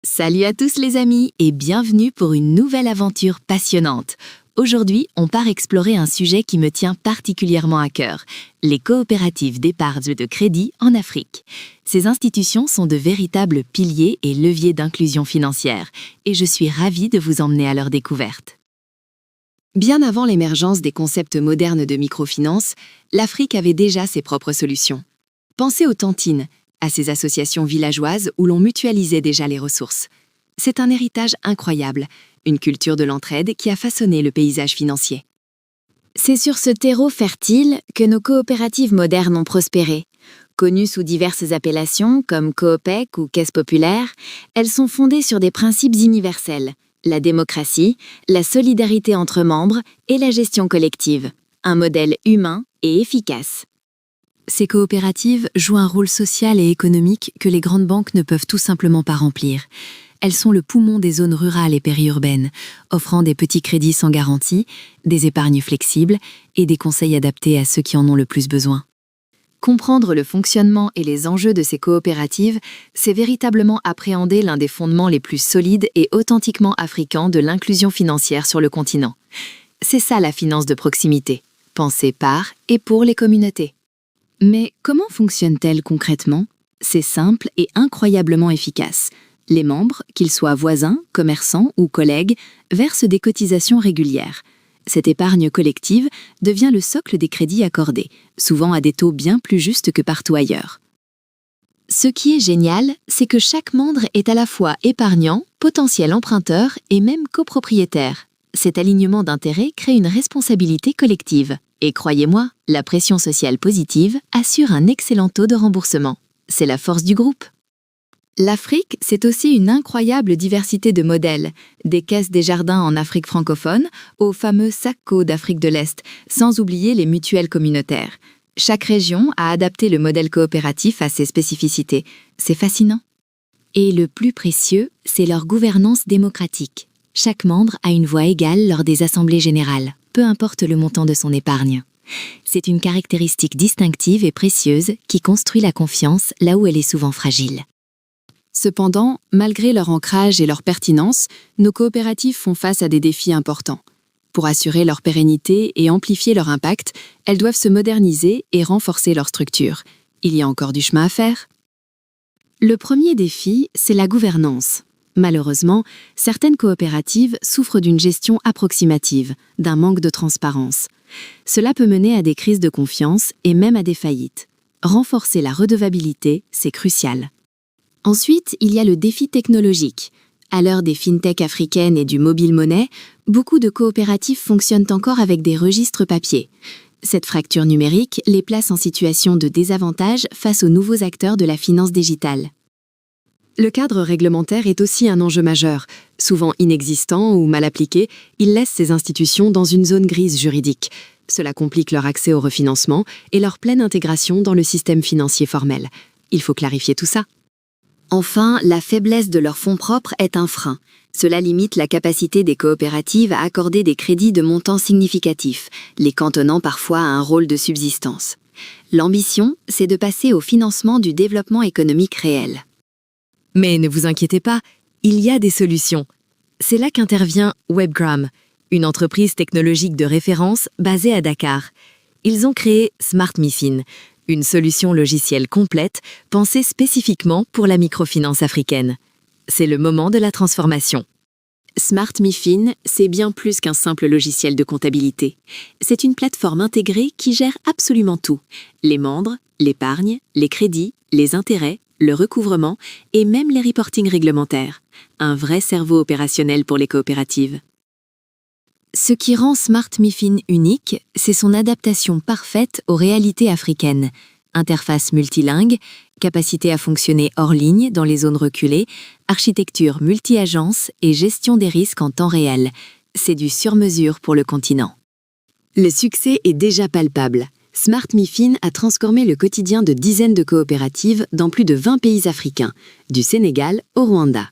Salut à tous les amis et bienvenue pour une nouvelle aventure passionnante. Aujourd'hui, on part explorer un sujet qui me tient particulièrement à cœur, les coopératives d'épargne et de crédit en Afrique. Ces institutions sont de véritables piliers et leviers d'inclusion financière et je suis ravie de vous emmener à leur découverte. Bien avant l'émergence des concepts modernes de microfinance, l'Afrique avait déjà ses propres solutions. Pensez aux tantines, à ces associations villageoises où l'on mutualisait déjà les ressources. C'est un héritage incroyable, une culture de l'entraide qui a façonné le paysage financier. C'est sur ce terreau fertile que nos coopératives modernes ont prospéré. Connues sous diverses appellations comme Coopec ou Caisse populaire, elles sont fondées sur des principes universels, la démocratie, la solidarité entre membres et la gestion collective, un modèle humain et efficace. Ces coopératives jouent un rôle social et économique que les grandes banques ne peuvent tout simplement pas remplir. Elles sont le poumon des zones rurales et périurbaines, offrant des petits crédits sans garantie, des épargnes flexibles et des conseils adaptés à ceux qui en ont le plus besoin. Comprendre le fonctionnement et les enjeux de ces coopératives, c'est véritablement appréhender l'un des fondements les plus solides et authentiquement africains de l'inclusion financière sur le continent. C'est ça la finance de proximité, pensée par et pour les communautés. Mais comment fonctionne-t-elle concrètement ? C'est simple et incroyablement efficace. Les membres, qu'ils soient voisins, commerçants ou collègues, versent des cotisations régulières. Cette épargne collective devient le socle des crédits accordés, souvent à des taux bien plus justes que partout ailleurs. Ce qui est génial, c'est que chaque membre est à la fois épargnant, potentiel emprunteur et même copropriétaire. Cet alignement d'intérêts crée une responsabilité collective. Et croyez-moi, la pression sociale positive assure un excellent taux de remboursement. C'est la force du groupe. L'Afrique, c'est aussi une incroyable diversité de modèles, des caisses des jardins en Afrique francophone aux fameux SACCO d'Afrique de l'Est, sans oublier les mutuelles communautaires. Chaque région a adapté le modèle coopératif à ses spécificités. C'est fascinant. Et le plus précieux, c'est leur gouvernance démocratique. Chaque membre a une voix égale lors des assemblées générales, peu importe le montant de son épargne. C'est une caractéristique distinctive et précieuse qui construit la confiance là où elle est souvent fragile. Cependant, malgré leur ancrage et leur pertinence, nos coopératives font face à des défis importants. Pour assurer leur pérennité et amplifier leur impact, elles doivent se moderniser et renforcer leur structure. Il y a encore du chemin à faire. Le premier défi, c'est la gouvernance. Malheureusement, certaines coopératives souffrent d'une gestion approximative, d'un manque de transparence. Cela peut mener à des crises de confiance et même à des faillites. Renforcer la redevabilité, c'est crucial. Ensuite, il y a le défi technologique. À l'heure des fintechs africaines et du mobile money, beaucoup de coopératives fonctionnent encore avec des registres papier. Cette fracture numérique les place en situation de désavantage face aux nouveaux acteurs de la finance digitale. Le cadre réglementaire est aussi un enjeu majeur. Souvent inexistant ou mal appliqué, il laisse ces institutions dans une zone grise juridique. Cela complique leur accès au refinancement et leur pleine intégration dans le système financier formel. Il faut clarifier tout ça. Enfin, la faiblesse de leurs fonds propres est un frein. Cela limite la capacité des coopératives à accorder des crédits de montants significatifs, les cantonnant parfois à un rôle de subsistance. L'ambition, c'est de passer au financement du développement économique réel. Mais ne vous inquiétez pas, il y a des solutions. C'est là qu'intervient Webgram, une entreprise technologique de référence basée à Dakar. Ils ont créé Smart MiFin, une solution logicielle complète pensée spécifiquement pour la microfinance africaine. C'est le moment de la transformation. Smart MiFin, c'est bien plus qu'un simple logiciel de comptabilité. C'est une plateforme intégrée qui gère absolument tout. Les membres, l'épargne, les crédits, les intérêts, le recouvrement et même les reportings réglementaires. Un vrai cerveau opérationnel pour les coopératives. Ce qui rend Smart MiFin unique, c'est son adaptation parfaite aux réalités africaines. Interface multilingue, capacité à fonctionner hors ligne dans les zones reculées, architecture multi-agence et gestion des risques en temps réel. C'est du sur-mesure pour le continent. Le succès est déjà palpable. Smart MiFin a transformé le quotidien de dizaines de coopératives dans plus de 20 pays africains, du Sénégal au Rwanda.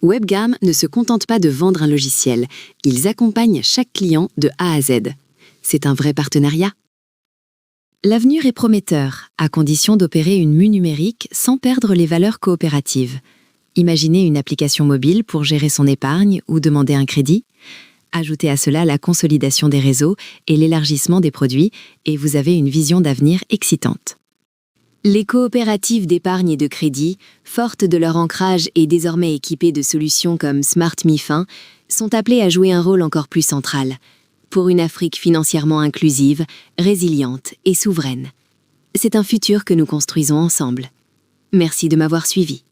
Webgram ne se contente pas de vendre un logiciel, ils accompagnent chaque client de A à Z. C'est un vrai partenariat. L'avenir est prometteur, à condition d'opérer une mue numérique sans perdre les valeurs coopératives. Imaginez une application mobile pour gérer son épargne ou demander un crédit. Ajoutez à cela la consolidation des réseaux et l'élargissement des produits, et vous avez une vision d'avenir excitante. Les coopératives d'épargne et de crédit, fortes de leur ancrage et désormais équipées de solutions comme Smart MiFin, sont appelées à jouer un rôle encore plus central, pour une Afrique financièrement inclusive, résiliente et souveraine. C'est un futur que nous construisons ensemble. Merci de m'avoir suivi.